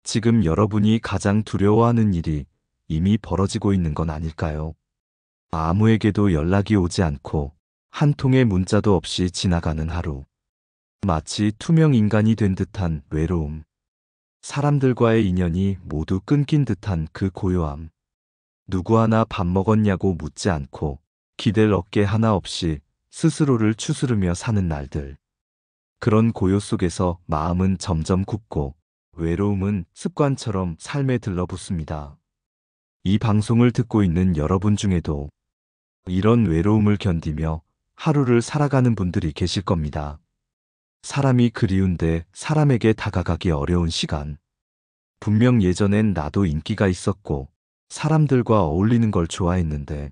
지금 여러분이 가장 두려워하는 일이 이미 벌어지고 있는 건 아닐까요? 아무에게도 연락이 오지 않고 한 통의 문자도 없이 지나가는 하루. 마치 투명 인간이 된 듯한 외로움. 사람들과의 인연이 모두 끊긴 듯한 그 고요함. 누구 하나 밥 먹었냐고 묻지 않고 기댈 어깨 하나 없이 스스로를 추스르며 사는 날들. 그런 고요 속에서 마음은 점점 굳고 외로움은 습관처럼 삶에 들러붙습니다. 이 방송을 듣고 있는 여러분 중에도 이런 외로움을 견디며 하루를 살아가는 분들이 계실 겁니다. 사람이 그리운데 사람에게 다가가기 어려운 시간. 분명 예전엔 나도 인기가 있었고 사람들과 어울리는 걸 좋아했는데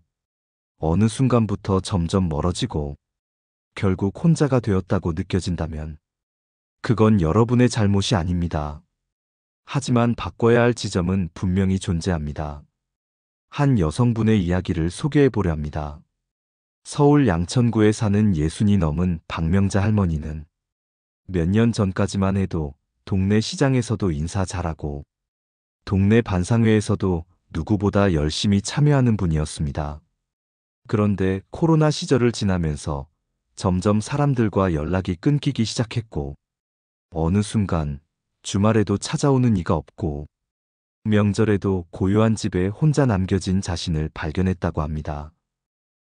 어느 순간부터 점점 멀어지고 결국 혼자가 되었다고 느껴진다면 그건 여러분의 잘못이 아닙니다. 하지만 바꿔야 할 지점은 분명히 존재합니다. 한 여성분의 이야기를 소개해 보려 합니다. 서울 양천구에 사는 60이 넘은 박명자 할머니는 몇 년 전까지만 해도 동네 시장에서도 인사 잘하고 동네 반상회에서도 누구보다 열심히 참여하는 분이었습니다. 그런데 코로나 시절을 지나면서 점점 사람들과 연락이 끊기기 시작했고 어느 순간 주말에도 찾아오는 이가 없고 명절에도 고요한 집에 혼자 남겨진 자신을 발견했다고 합니다.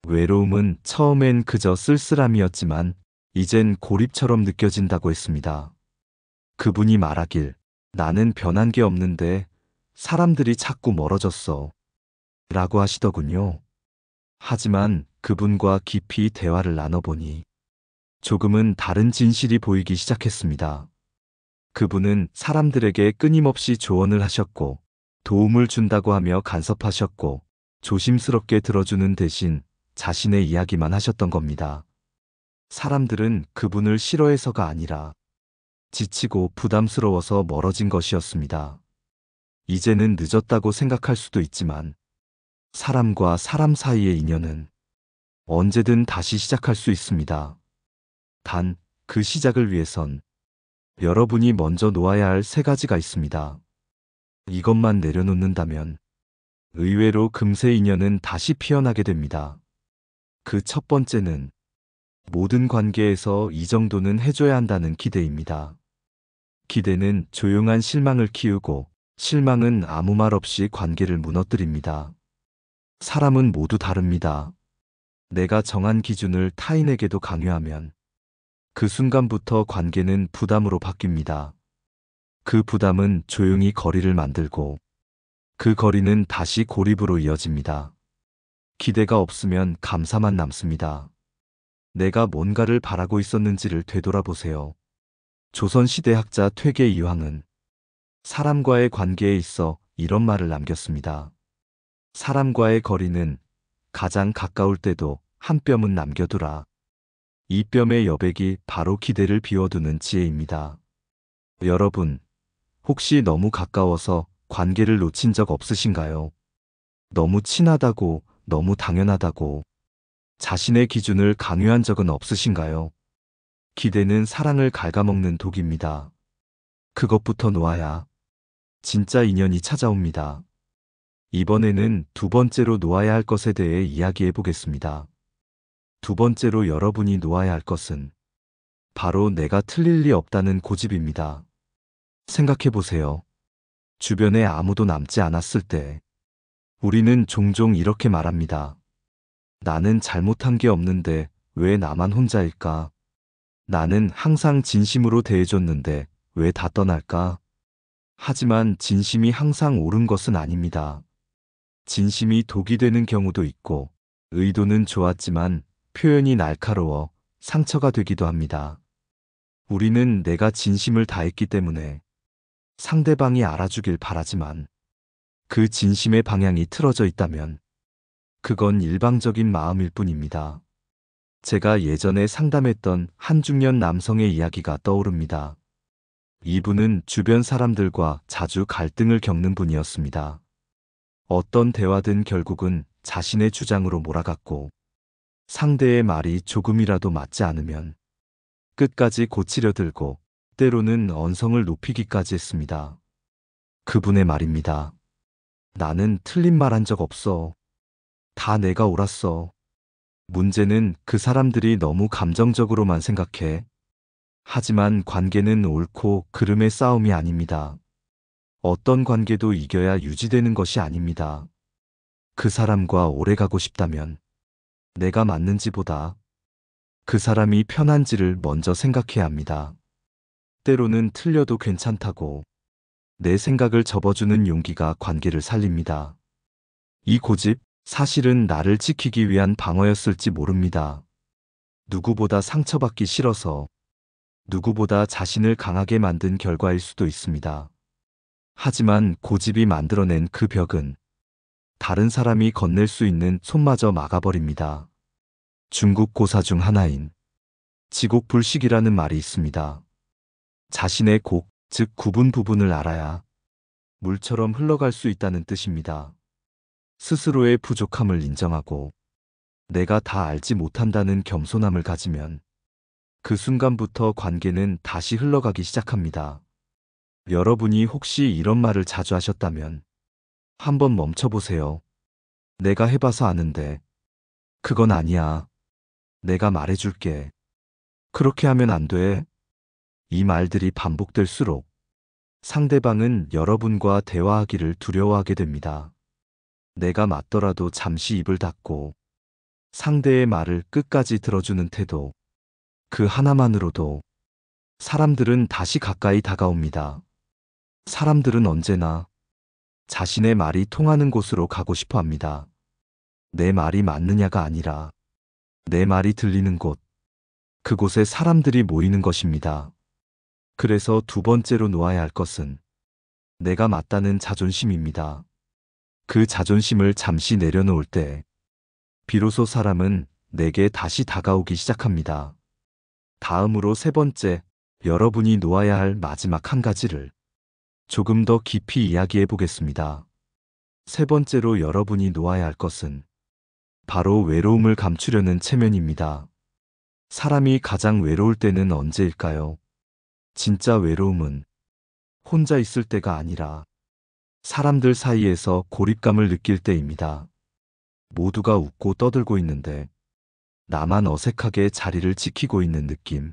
외로움은 처음엔 그저 쓸쓸함이었지만 이젠 고립처럼 느껴진다고 했습니다. 그분이 말하길 나는 변한 게 없는데 사람들이 자꾸 멀어졌어 라고 하시더군요. 하지만 그분과 깊이 대화를 나눠보니 조금은 다른 진실이 보이기 시작했습니다. 그분은 사람들에게 끊임없이 조언을 하셨고 도움을 준다고 하며 간섭하셨고 조심스럽게 들어주는 대신 자신의 이야기만 하셨던 겁니다. 사람들은 그분을 싫어해서가 아니라 지치고 부담스러워서 멀어진 것이었습니다. 이제는 늦었다고 생각할 수도 있지만 사람과 사람 사이의 인연은 언제든 다시 시작할 수 있습니다. 단, 그 시작을 위해선 여러분이 먼저 놓아야 할 3가지가 있습니다. 이것만 내려놓는다면 의외로 금세 인연은 다시 피어나게 됩니다. 그 첫 번째는 모든 관계에서 이 정도는 해줘야 한다는 기대입니다. 기대는 조용한 실망을 키우고 실망은 아무 말 없이 관계를 무너뜨립니다. 사람은 모두 다릅니다. 내가 정한 기준을 타인에게도 강요하면 그 순간부터 관계는 부담으로 바뀝니다. 그 부담은 조용히 거리를 만들고 그 거리는 다시 고립으로 이어집니다. 기대가 없으면 감사만 남습니다. 내가 뭔가를 바라고 있었는지를 되돌아보세요. 조선시대 학자 퇴계 이황은 사람과의 관계에 있어 이런 말을 남겼습니다. 사람과의 거리는 가장 가까울 때도 한 뼘은 남겨두라. 이 뼘의 여백이 바로 기대를 비워두는 지혜입니다. 여러분, 혹시 너무 가까워서 관계를 놓친 적 없으신가요? 너무 친하다고, 너무 당연하다고 자신의 기준을 강요한 적은 없으신가요? 기대는 사랑을 갉아먹는 독입니다. 그것부터 놓아야 진짜 인연이 찾아옵니다. 이번에는 2번째로 놓아야 할 것에 대해 이야기해 보겠습니다. 2번째로 여러분이 놓아야 할 것은 바로 내가 틀릴 리 없다는 고집입니다. 생각해 보세요. 주변에 아무도 남지 않았을 때 우리는 종종 이렇게 말합니다. 나는 잘못한 게 없는데 왜 나만 혼자일까? 나는 항상 진심으로 대해줬는데 왜 다 떠날까? 하지만 진심이 항상 옳은 것은 아닙니다. 진심이 독이 되는 경우도 있고 의도는 좋았지만 표현이 날카로워 상처가 되기도 합니다. 우리는 내가 진심을 다했기 때문에 상대방이 알아주길 바라지만 그 진심의 방향이 틀어져 있다면 그건 일방적인 마음일 뿐입니다. 제가 예전에 상담했던 한 중년 남성의 이야기가 떠오릅니다. 이분은 주변 사람들과 자주 갈등을 겪는 분이었습니다. 어떤 대화든 결국은 자신의 주장으로 몰아갔고 상대의 말이 조금이라도 맞지 않으면 끝까지 고치려 들고 때로는 언성을 높이기까지 했습니다. 그분의 말입니다. 나는 틀린 말 한 적 없어. 다 내가 옳았어. 문제는 그 사람들이 너무 감정적으로만 생각해. 하지만 관계는 옳고 그름의 싸움이 아닙니다. 어떤 관계도 이겨야 유지되는 것이 아닙니다. 그 사람과 오래 가고 싶다면 내가 맞는지보다 그 사람이 편한지를 먼저 생각해야 합니다. 때로는 틀려도 괜찮다고 내 생각을 접어주는 용기가 관계를 살립니다. 이 고집, 사실은 나를 지키기 위한 방어였을지 모릅니다. 누구보다 상처받기 싫어서 누구보다 자신을 강하게 만든 결과일 수도 있습니다. 하지만 고집이 만들어낸 그 벽은 다른 사람이 건넬 수 있는 손마저 막아버립니다. 중국 고사 중 하나인 지곡불식이라는 말이 있습니다. 자신의 곡, 즉 구분 부분을 알아야 물처럼 흘러갈 수 있다는 뜻입니다. 스스로의 부족함을 인정하고 내가 다 알지 못한다는 겸손함을 가지면 그 순간부터 관계는 다시 흘러가기 시작합니다. 여러분이 혹시 이런 말을 자주 하셨다면 한번 멈춰보세요. 내가 해봐서 아는데. 그건 아니야. 내가 말해줄게. 그렇게 하면 안 돼. 이 말들이 반복될수록 상대방은 여러분과 대화하기를 두려워하게 됩니다. 내가 맞더라도 잠시 입을 닫고 상대의 말을 끝까지 들어주는 태도. 그 하나만으로도 사람들은 다시 가까이 다가옵니다. 사람들은 언제나 자신의 말이 통하는 곳으로 가고 싶어 합니다. 내 말이 맞느냐가 아니라 내 말이 들리는 곳, 그곳에 사람들이 모이는 것입니다. 그래서 두 번째로 놓아야 할 것은 내가 맞다는 자존심입니다. 그 자존심을 잠시 내려놓을 때 비로소 사람은 내게 다시 다가오기 시작합니다. 다음으로 세 번째, 여러분이 놓아야 할 마지막 한 가지를 조금 더 깊이 이야기해 보겠습니다. 세 번째로 여러분이 놓아야 할 것은 바로 외로움을 감추려는 체면입니다. 사람이 가장 외로울 때는 언제일까요? 진짜 외로움은 혼자 있을 때가 아니라 사람들 사이에서 고립감을 느낄 때입니다. 모두가 웃고 떠들고 있는데 나만 어색하게 자리를 지키고 있는 느낌.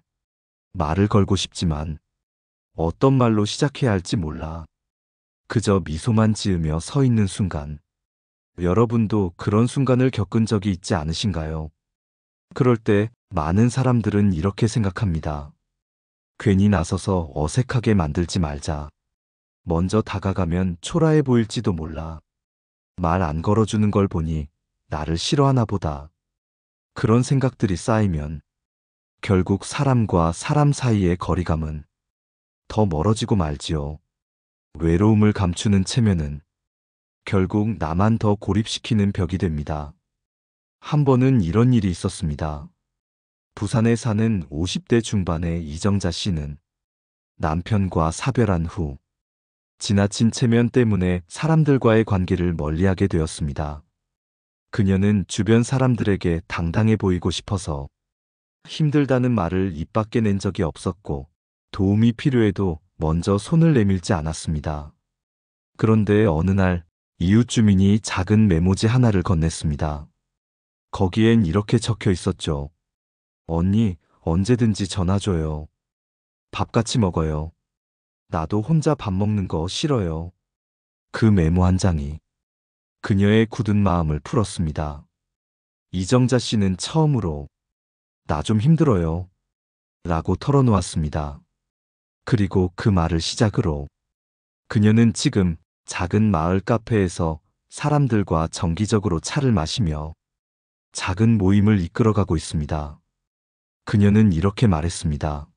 말을 걸고 싶지만 어떤 말로 시작해야 할지 몰라. 그저 미소만 지으며 서 있는 순간. 여러분도 그런 순간을 겪은 적이 있지 않으신가요? 그럴 때 많은 사람들은 이렇게 생각합니다. 괜히 나서서 어색하게 만들지 말자. 먼저 다가가면 초라해 보일지도 몰라. 말 안 걸어주는 걸 보니 나를 싫어하나 보다. 그런 생각들이 쌓이면 결국 사람과 사람 사이의 거리감은 더 멀어지고 말지요. 외로움을 감추는 체면은 결국 나만 더 고립시키는 벽이 됩니다. 한 번은 이런 일이 있었습니다. 부산에 사는 50대 중반의 이정자 씨는 남편과 사별한 후 지나친 체면 때문에 사람들과의 관계를 멀리하게 되었습니다. 그녀는 주변 사람들에게 당당해 보이고 싶어서 힘들다는 말을 입 밖에 낸 적이 없었고 도움이 필요해도 먼저 손을 내밀지 않았습니다. 그런데 어느 날 이웃 주민이 작은 메모지 하나를 건넸습니다. 거기엔 이렇게 적혀 있었죠. 언니, 언제든지 전화 줘요. 밥 같이 먹어요. 나도 혼자 밥 먹는 거 싫어요. 그 메모 한 장이 그녀의 굳은 마음을 풀었습니다. 이정자 씨는 처음으로 나 좀 힘들어요. 라고 털어놓았습니다. 그리고 그 말을 시작으로 그녀는 지금 작은 마을 카페에서 사람들과 정기적으로 차를 마시며 작은 모임을 이끌어가고 있습니다. 그녀는 이렇게 말했습니다.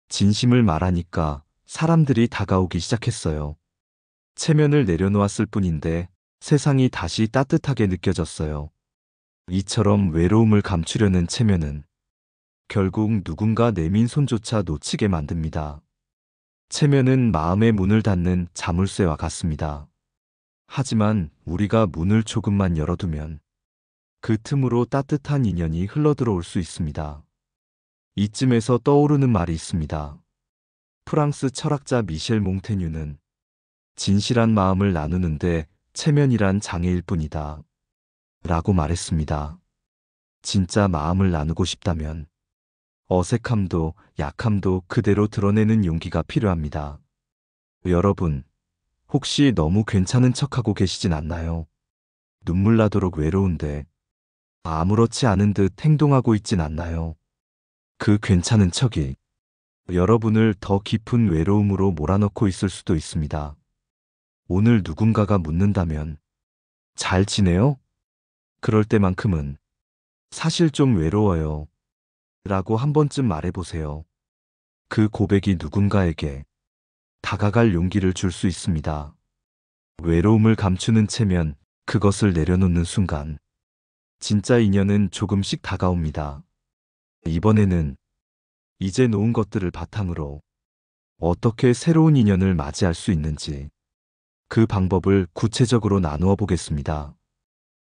진심을 말하니까 사람들이 다가오기 시작했어요. 체면을 내려놓았을 뿐인데 세상이 다시 따뜻하게 느껴졌어요. 이처럼 외로움을 감추려는 체면은 결국 누군가 내민 손조차 놓치게 만듭니다. 체면은 마음의 문을 닫는 자물쇠와 같습니다. 하지만 우리가 문을 조금만 열어두면 그 틈으로 따뜻한 인연이 흘러들어올 수 있습니다. 이쯤에서 떠오르는 말이 있습니다. 프랑스 철학자 미셸 몽테뉴는 진실한 마음을 나누는데 체면이란 장애일 뿐이다. 라고 말했습니다. 진짜 마음을 나누고 싶다면 어색함도 약함도 그대로 드러내는 용기가 필요합니다. 여러분, 혹시 너무 괜찮은 척하고 계시진 않나요? 눈물 나도록 외로운데 아무렇지 않은 듯 행동하고 있진 않나요? 그 괜찮은 척이 여러분을 더 깊은 외로움으로 몰아넣고 있을 수도 있습니다. 오늘 누군가가 묻는다면 잘 지내요? 그럴 때만큼은 사실 좀 외로워요. 라고 한 번쯤 말해보세요. 그 고백이 누군가에게 다가갈 용기를 줄 수 있습니다. 외로움을 감추는 채면 그것을 내려놓는 순간 진짜 인연은 조금씩 다가옵니다. 이번에는 이제 놓은 것들을 바탕으로 어떻게 새로운 인연을 맞이할 수 있는지 그 방법을 구체적으로 나누어 보겠습니다.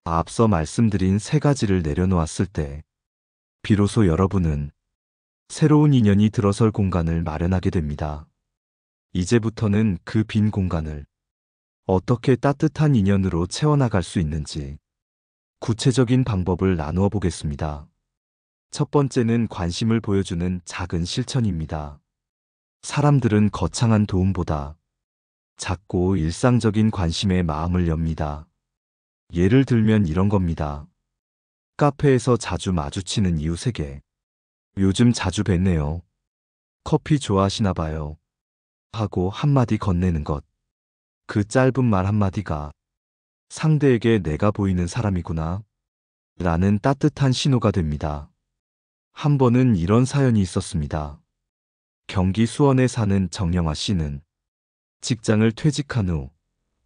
앞서 말씀드린 세 가지를 내려놓았을 때 비로소 여러분은 새로운 인연이 들어설 공간을 마련하게 됩니다. 이제부터는 그 빈 공간을 어떻게 따뜻한 인연으로 채워나갈 수 있는지 구체적인 방법을 나누어 보겠습니다. 첫 번째는 관심을 보여주는 작은 실천입니다. 사람들은 거창한 도움보다 작고 일상적인 관심에 마음을 엽니다. 예를 들면 이런 겁니다. 카페에서 자주 마주치는 이웃에게 요즘 자주 뵀네요. 커피 좋아하시나 봐요. 하고 한마디 건네는 것. 그 짧은 말 한마디가 상대에게 내가 보이는 사람이구나 라는 따뜻한 신호가 됩니다. 한 번은 이런 사연이 있었습니다. 경기 수원에 사는 정영아 씨는 직장을 퇴직한 후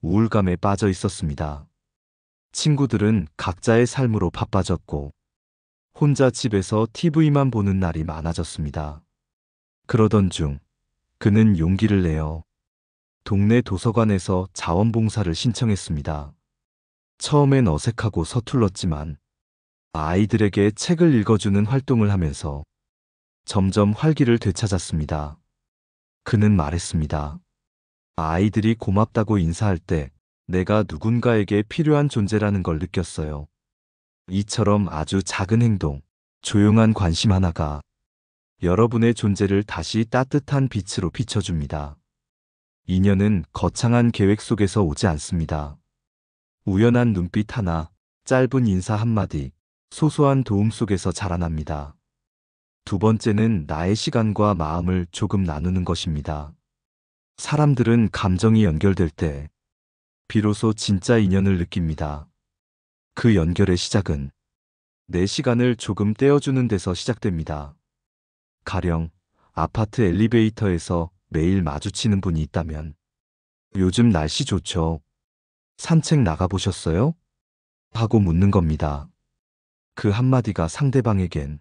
우울감에 빠져 있었습니다. 친구들은 각자의 삶으로 바빠졌고 혼자 집에서 TV만 보는 날이 많아졌습니다. 그러던 중 그는 용기를 내어 동네 도서관에서 자원봉사를 신청했습니다. 처음엔 어색하고 서툴렀지만 아이들에게 책을 읽어주는 활동을 하면서 점점 활기를 되찾았습니다. 그는 말했습니다. 아이들이 고맙다고 인사할 때 내가 누군가에게 필요한 존재라는 걸 느꼈어요. 이처럼 아주 작은 행동, 조용한 관심 하나가 여러분의 존재를 다시 따뜻한 빛으로 비춰줍니다. 인연은 거창한 계획 속에서 오지 않습니다. 우연한 눈빛 하나, 짧은 인사 한마디, 소소한 도움 속에서 자라납니다. 두 번째는 나의 시간과 마음을 조금 나누는 것입니다. 사람들은 감정이 연결될 때 비로소 진짜 인연을 느낍니다. 그 연결의 시작은 내 시간을 조금 떼어주는 데서 시작됩니다. 가령 아파트 엘리베이터에서 매일 마주치는 분이 있다면 요즘 날씨 좋죠? 산책 나가보셨어요? 하고 묻는 겁니다. 그 한마디가 상대방에겐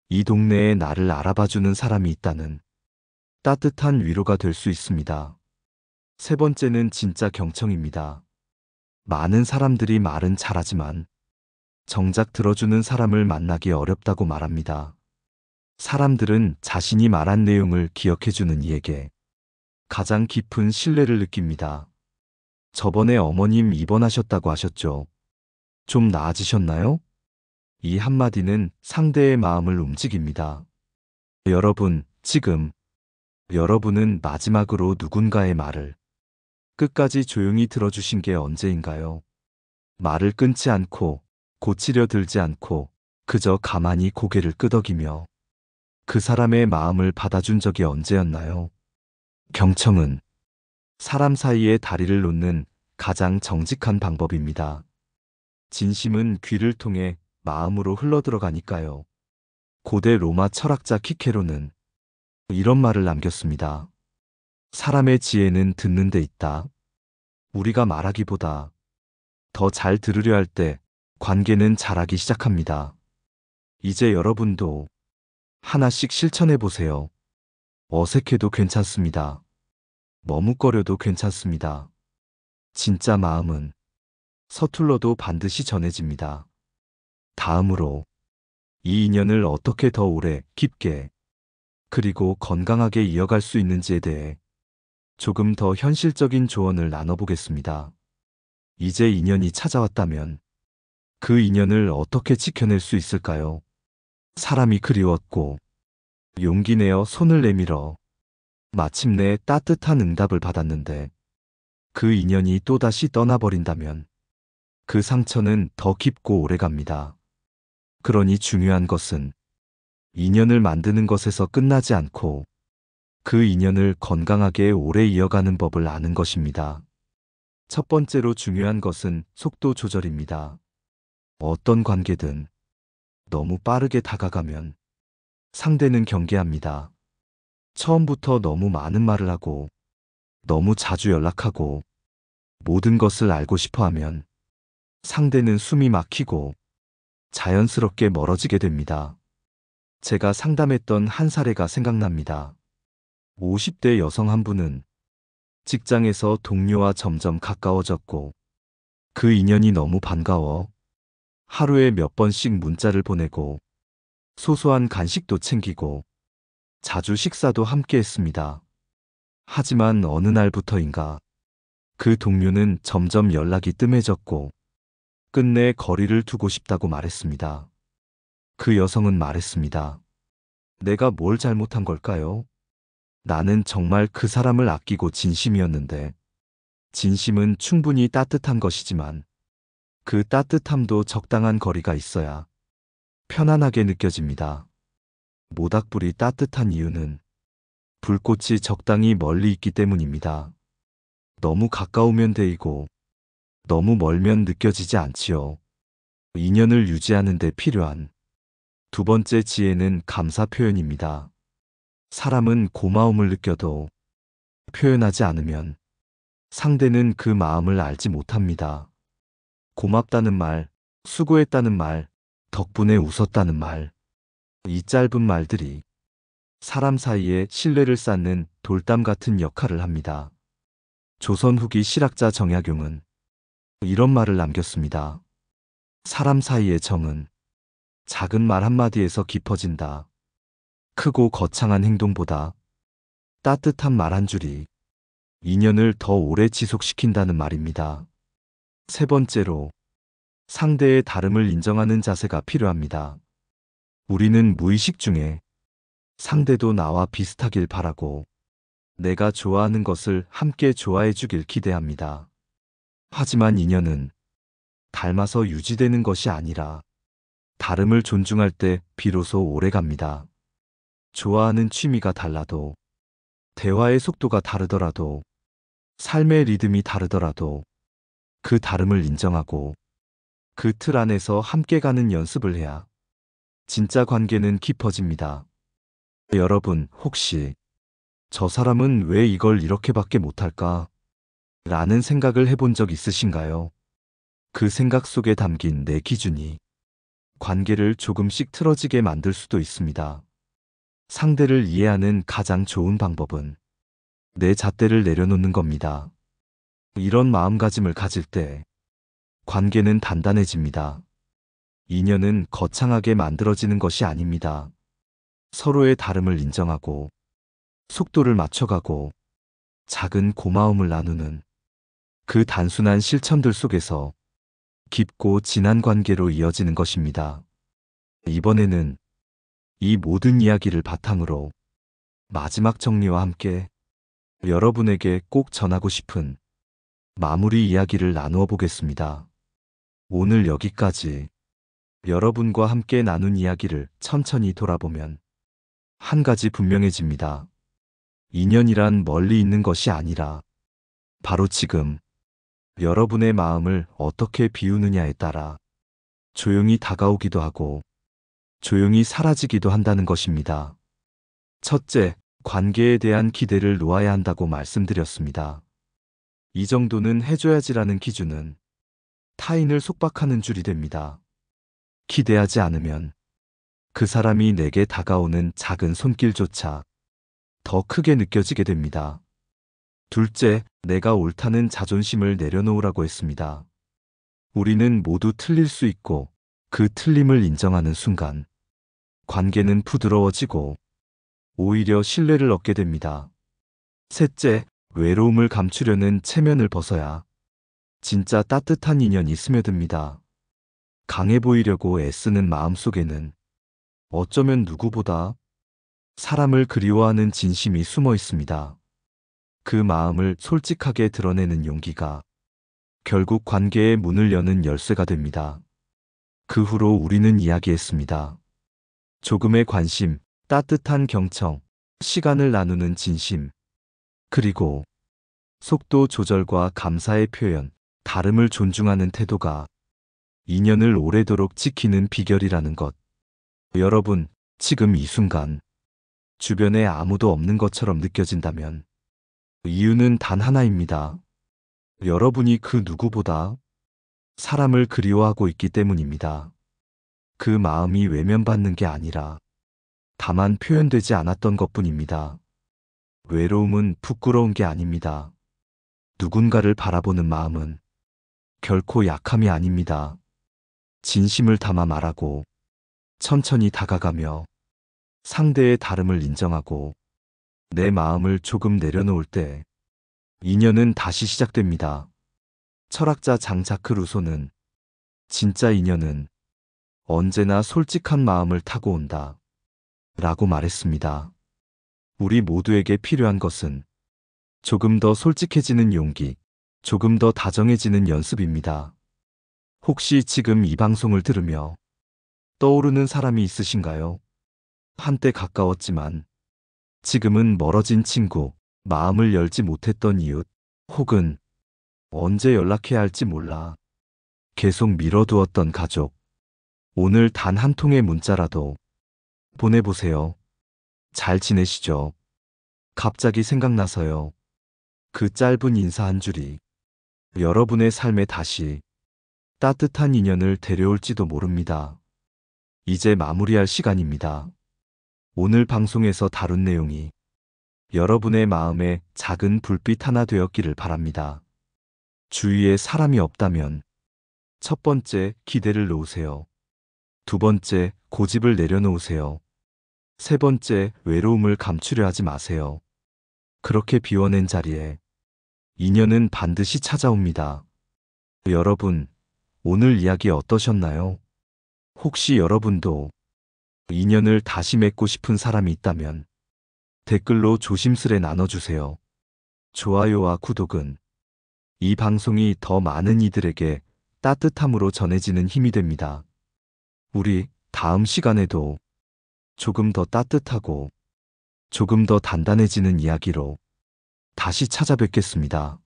이 동네에 나를 알아봐주는 사람이 있다는 따뜻한 위로가 될 수 있습니다. 세 번째는 진짜 경청입니다. 많은 사람들이 말은 잘하지만 정작 들어주는 사람을 만나기 어렵다고 말합니다. 사람들은 자신이 말한 내용을 기억해주는 이에게 가장 깊은 신뢰를 느낍니다. 저번에 어머님 입원하셨다고 하셨죠? 좀 나아지셨나요? 이 한마디는 상대의 마음을 움직입니다. 여러분, 지금 여러분은 마지막으로 누군가의 말을 끝까지 조용히 들어주신 게 언제인가요? 말을 끊지 않고 고치려 들지 않고 그저 가만히 고개를 끄덕이며 그 사람의 마음을 받아준 적이 언제였나요? 경청은 사람 사이에 다리를 놓는 가장 정직한 방법입니다. 진심은 귀를 통해 마음으로 흘러들어가니까요. 고대 로마 철학자 키케로는 이런 말을 남겼습니다. 사람의 지혜는 듣는 데 있다. 우리가 말하기보다 더 잘 들으려 할 때 관계는 자라기 시작합니다. 이제 여러분도 하나씩 실천해 보세요. 어색해도 괜찮습니다. 머뭇거려도 괜찮습니다. 진짜 마음은 서툴러도 반드시 전해집니다. 다음으로 이 인연을 어떻게 더 오래, 깊게, 그리고 건강하게 이어갈 수 있는지에 대해 조금 더 현실적인 조언을 나눠보겠습니다. 이제 인연이 찾아왔다면 그 인연을 어떻게 지켜낼 수 있을까요? 사람이 그리웠고 용기 내어 손을 내밀어 마침내 따뜻한 응답을 받았는데 그 인연이 또다시 떠나버린다면 그 상처는 더 깊고 오래갑니다. 그러니 중요한 것은 인연을 만드는 것에서 끝나지 않고 그 인연을 건강하게 오래 이어가는 법을 아는 것입니다. 첫 번째로 중요한 것은 속도 조절입니다. 어떤 관계든 너무 빠르게 다가가면 상대는 경계합니다. 처음부터 너무 많은 말을 하고 너무 자주 연락하고 모든 것을 알고 싶어 하면 상대는 숨이 막히고 자연스럽게 멀어지게 됩니다. 제가 상담했던 한 사례가 생각납니다. 50대 여성 한 분은 직장에서 동료와 점점 가까워졌고 그 인연이 너무 반가워 하루에 몇 번씩 문자를 보내고 소소한 간식도 챙기고 자주 식사도 함께 했습니다. 하지만 어느 날부터인가 그 동료는 점점 연락이 뜸해졌고 끝내 거리를 두고 싶다고 말했습니다. 그 여성은 말했습니다. 내가 뭘 잘못한 걸까요? 나는 정말 그 사람을 아끼고 진심이었는데 진심은 충분히 따뜻한 것이지만 그 따뜻함도 적당한 거리가 있어야 편안하게 느껴집니다. 모닥불이 따뜻한 이유는 불꽃이 적당히 멀리 있기 때문입니다. 너무 가까우면 데이고 너무 멀면 느껴지지 않지요. 인연을 유지하는 데 필요한 두 번째 지혜는 감사 표현입니다. 사람은 고마움을 느껴도 표현하지 않으면 상대는 그 마음을 알지 못합니다. 고맙다는 말, 수고했다는 말, 덕분에 웃었다는 말, 이 짧은 말들이 사람 사이에 신뢰를 쌓는 돌담 같은 역할을 합니다. 조선 후기 실학자 정약용은 이런 말을 남겼습니다. 사람 사이의 정은 작은 말 한마디에서 깊어진다. 크고 거창한 행동보다 따뜻한 말 한 줄이 인연을 더 오래 지속시킨다는 말입니다. 세 번째로, 상대의 다름을 인정하는 자세가 필요합니다. 우리는 무의식 중에 상대도 나와 비슷하길 바라고 내가 좋아하는 것을 함께 좋아해 주길 기대합니다. 하지만 인연은 닮아서 유지되는 것이 아니라 다름을 존중할 때 비로소 오래갑니다. 좋아하는 취미가 달라도, 대화의 속도가 다르더라도, 삶의 리듬이 다르더라도 그 다름을 인정하고 그 틀 안에서 함께 가는 연습을 해야 진짜 관계는 깊어집니다. 여러분, 혹시 저 사람은 왜 이걸 이렇게밖에 못할까? 라는 생각을 해본 적 있으신가요? 그 생각 속에 담긴 내 기준이 관계를 조금씩 틀어지게 만들 수도 있습니다. 상대를 이해하는 가장 좋은 방법은 내 잣대를 내려놓는 겁니다. 이런 마음가짐을 가질 때 관계는 단단해집니다. 인연은 거창하게 만들어지는 것이 아닙니다. 서로의 다름을 인정하고 속도를 맞춰가고 작은 고마움을 나누는 그 단순한 실천들 속에서 깊고 진한 관계로 이어지는 것입니다. 이번에는 이 모든 이야기를 바탕으로 마지막 정리와 함께 여러분에게 꼭 전하고 싶은 마무리 이야기를 나누어 보겠습니다. 오늘 여기까지 여러분과 함께 나눈 이야기를 천천히 돌아보면 한 가지 분명해집니다. 인연이란 멀리 있는 것이 아니라 바로 지금 여러분의 마음을 어떻게 비우느냐에 따라 조용히 다가오기도 하고 조용히 사라지기도 한다는 것입니다. 첫째, 관계에 대한 기대를 놓아야 한다고 말씀드렸습니다. 이 정도는 해줘야지라는 기준은 타인을 속박하는 줄이 됩니다. 기대하지 않으면 그 사람이 내게 다가오는 작은 손길조차 더 크게 느껴지게 됩니다. 둘째, 내가 옳다는 자존심을 내려놓으라고 했습니다. 우리는 모두 틀릴 수 있고 그 틀림을 인정하는 순간 관계는 부드러워지고 오히려 신뢰를 얻게 됩니다. 셋째, 외로움을 감추려는 체면을 벗어야 진짜 따뜻한 인연이 스며듭니다. 강해 보이려고 애쓰는 마음 속에는 어쩌면 누구보다 사람을 그리워하는 진심이 숨어 있습니다. 그 마음을 솔직하게 드러내는 용기가 결국 관계의 문을 여는 열쇠가 됩니다. 그 후로 우리는 이야기했습니다. 조금의 관심, 따뜻한 경청, 시간을 나누는 진심, 그리고 속도 조절과 감사의 표현, 다름을 존중하는 태도가 인연을 오래도록 지키는 비결이라는 것. 여러분, 지금 이 순간 주변에 아무도 없는 것처럼 느껴진다면 이유는 단 하나입니다. 여러분이 그 누구보다 사람을 그리워하고 있기 때문입니다. 그 마음이 외면받는 게 아니라 다만 표현되지 않았던 것뿐입니다. 외로움은 부끄러운 게 아닙니다. 누군가를 바라보는 마음은 결코 약함이 아닙니다. 진심을 담아 말하고 천천히 다가가며 상대의 다름을 인정하고 내 마음을 조금 내려놓을 때 인연은 다시 시작됩니다. 철학자 장자크 루소는 진짜 인연은 언제나 솔직한 마음을 타고 온다 라고 말했습니다. 우리 모두에게 필요한 것은 조금 더 솔직해지는 용기, 조금 더 다정해지는 연습입니다. 혹시 지금 이 방송을 들으며 떠오르는 사람이 있으신가요? 한때 가까웠지만 지금은 멀어진 친구, 마음을 열지 못했던 이웃, 혹은 언제 연락해야 할지 몰라 계속 미뤄두었던 가족. 오늘 단 한 통의 문자라도 보내보세요. 잘 지내시죠? 갑자기 생각나서요. 그 짧은 인사 한 줄이 여러분의 삶에 다시 따뜻한 인연을 데려올지도 모릅니다. 이제 마무리할 시간입니다. 오늘 방송에서 다룬 내용이 여러분의 마음에 작은 불빛 하나 되었기를 바랍니다. 주위에 사람이 없다면 첫 번째, 기대를 놓으세요. 두 번째, 고집을 내려놓으세요. 세 번째, 외로움을 감추려 하지 마세요. 그렇게 비워낸 자리에 인연은 반드시 찾아옵니다. 여러분, 오늘 이야기 어떠셨나요? 혹시 여러분도 인연을 다시 맺고 싶은 사람이 있다면 댓글로 조심스레 나눠주세요. 좋아요와 구독은 이 방송이 더 많은 이들에게 따뜻함으로 전해지는 힘이 됩니다. 우리 다음 시간에도 조금 더 따뜻하고 조금 더 단단해지는 이야기로 다시 찾아뵙겠습니다.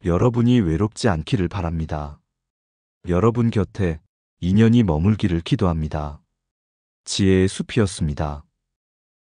여러분이 외롭지 않기를 바랍니다. 여러분 곁에 인연이 머물기를 기도합니다. 지혜의 숲이었습니다.